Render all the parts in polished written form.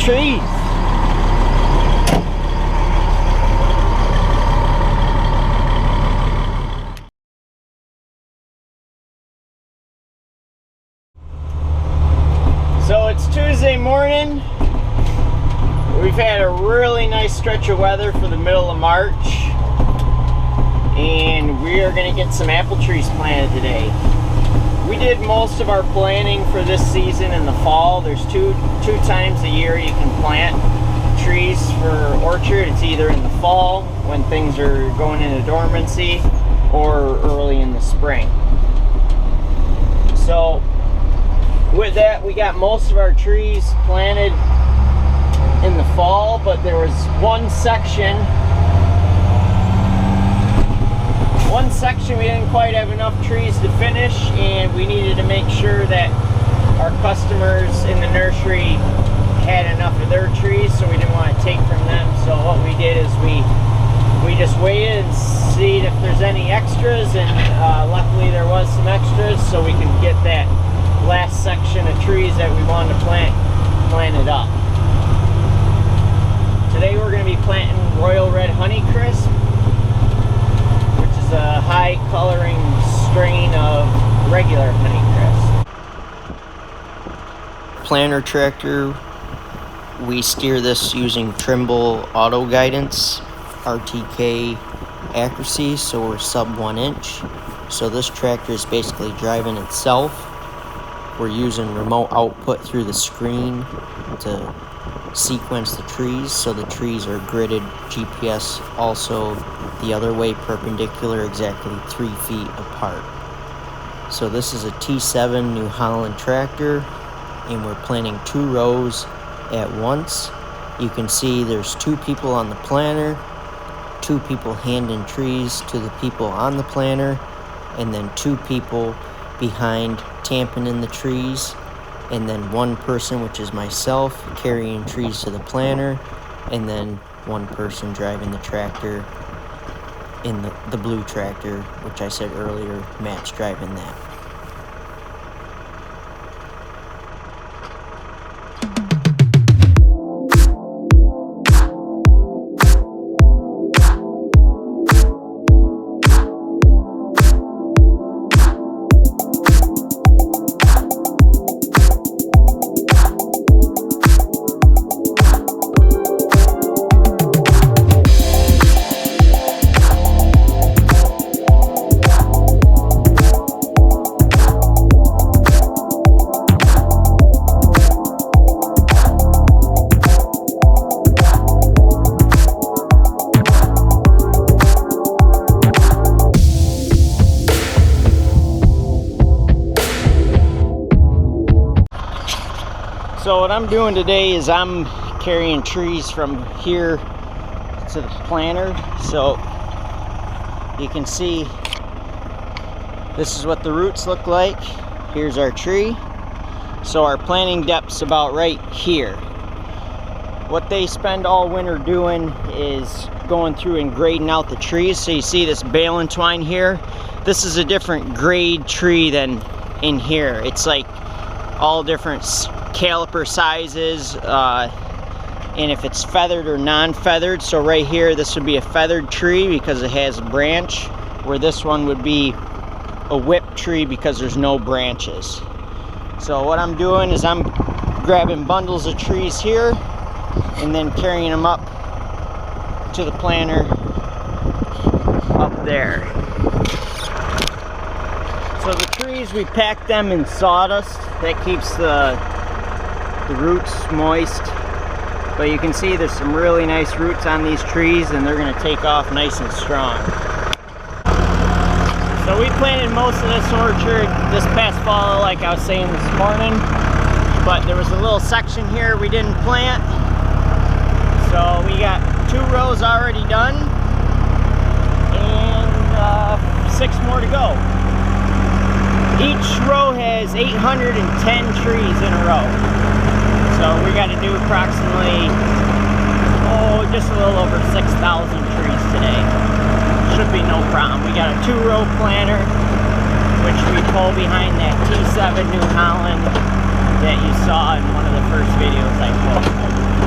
trees. So it's Tuesday morning. We've had a really nice stretch of weather for the middle of March, and we are going to get some apple trees planted today. We did most of our planting for this season in the fall. There's two times a year you can plant trees for orchard. It's either in the fall when things are going into dormancy, or early in the spring. So with that, we got most of our trees planted in the fall, but there was one section we didn't quite have enough trees to finish, and we needed to make sure that our customers in the nursery had enough of their trees, so we didn't want to take from them. So what we did is we just waited and see if there's any extras, and luckily there was some extras, so we could get that last section of trees that we wanted to planted up. Today we're going to be planting Royal Red Honeycrisp, which is a high coloring strain of regular Honeycrisp. Planter tractor, we steer this using Trimble auto guidance, RTK accuracy, so we're sub 1 inch. So this tractor is basically driving itself. We're using remote output through the screen to sequence the trees, so the trees are gridded GPS also the other way, perpendicular, exactly 3 feet apart. So this is a T7 New Holland tractor, and we're planting 2 rows at once. You can see there's 2 people on the planter, 2 people handing trees to the people on the planter, and then 2 people behind tamping in the trees, and then 1 person, which is myself, carrying trees to the planter, and then 1 person driving the tractor in the blue tractor, which I said earlier, Matt's driving that. So what I'm doing today is I'm carrying trees from here to the planter. So you can see this is what the roots look like. Here's our tree. So our planting depth's about right here. What they spend all winter doing is going through and grading out the trees. So you see this bale twine here. This is a different grade tree than in here. It's like all different caliper sizes, and if it's feathered or non-feathered. So right here, this would be a feathered tree because it has a branch, where this one would be a whip tree because there's no branches. So what I'm doing is I'm grabbing bundles of trees here and then carrying them up to the planter up there. So the trees, we pack them in sawdust. That keeps the roots moist. But you can see there's some really nice roots on these trees, and they're going to take off nice and strong. So we planted most of this orchard this past fall, like I was saying this morning. But there was a little section here we didn't plant. So we got 2 rows already done, and 6 more to go. Each row has 810 trees in a row. So we got to do approximately, just a little over 6,000 trees today. Should be no problem. We got a 2-row planter, which we pull behind that T7 New Holland that you saw in one of the first videos I posted.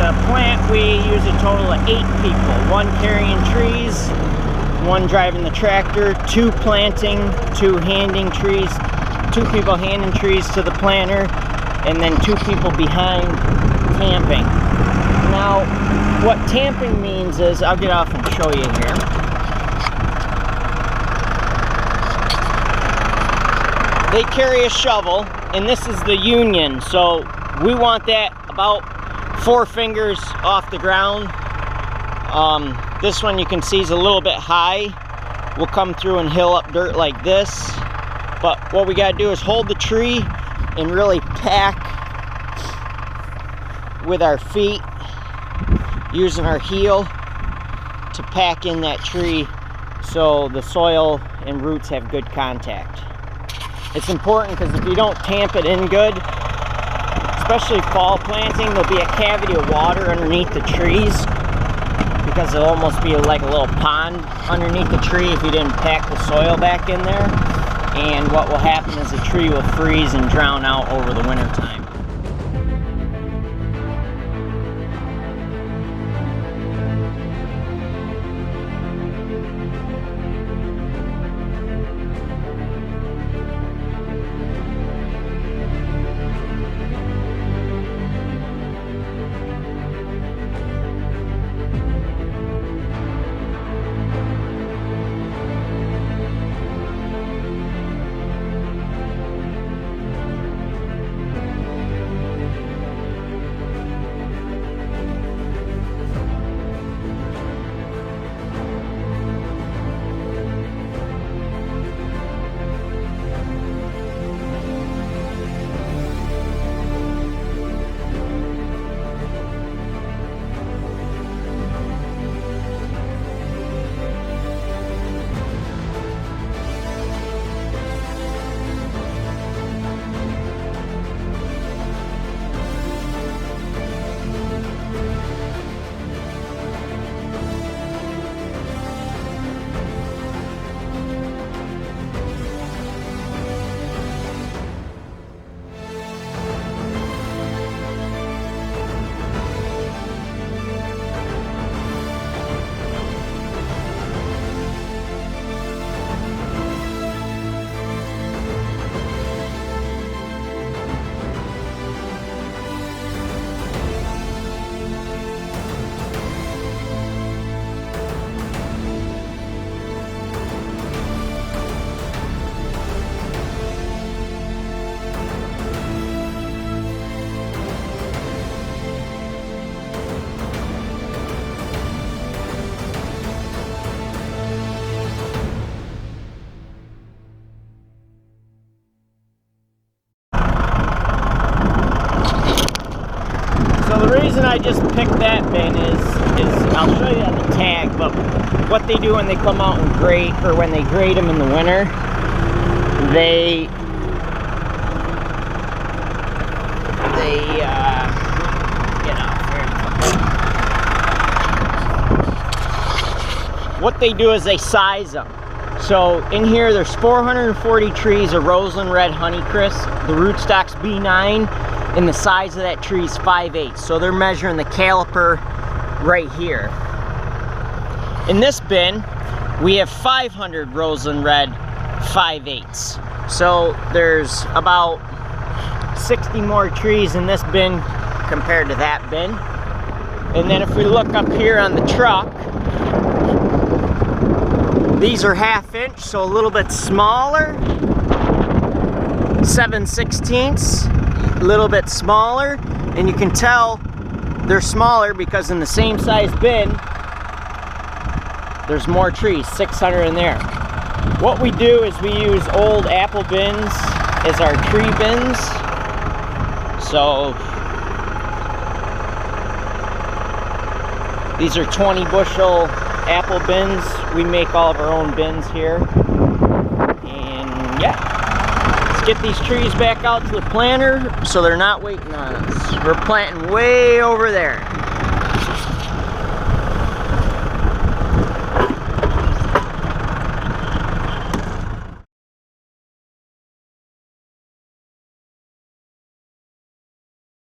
To plant, we use a total of 8 people. 1 carrying trees, 1 driving the tractor, 2 planting, 2 handing trees, 2 people handing trees to the planter, and then 2 people behind tamping. Now, what tamping means is, I'll get off and show you here. They carry a shovel, and this is the union, so we want that about 4 fingers off the ground. This one you can see is a little bit high. We'll come through and hill up dirt like this. But what we gotta do is hold the tree and really pack with our feet, using our heel to pack in that tree so the soil and roots have good contact. It's important because if you don't tamp it in good, especially fall planting, there'll be a cavity of water underneath the trees because it'll almost be like a little pond underneath the tree if you didn't pack the soil back in there. And what will happen is the tree will freeze and drown out over the winter time. So the reason I just picked that bin is I'll show you on the tag, but what they do when they come out and grate, or when they grate them in the winter, they get out there. What they do is they size them. So in here there's 440 trees of Roseland Red Honeycrisp. The rootstock's B9, and the size of that tree is 5/8. So they're measuring the caliper right here. In this bin, we have 500 Roseland Red 5/8. So there's about 60 more trees in this bin compared to that bin. And then if we look up here on the truck, these are 1/2 inch, so a little bit smaller. 7/16, a little bit smaller. And you can tell they're smaller because in the same size bin, there's more trees, 600 in there. What we do is we use old apple bins as our tree bins. So these are 20 bushel apple bins. We make all of our own bins here. And yeah, let's get these trees back out to the planter so they're not waiting on us. We're planting way over there.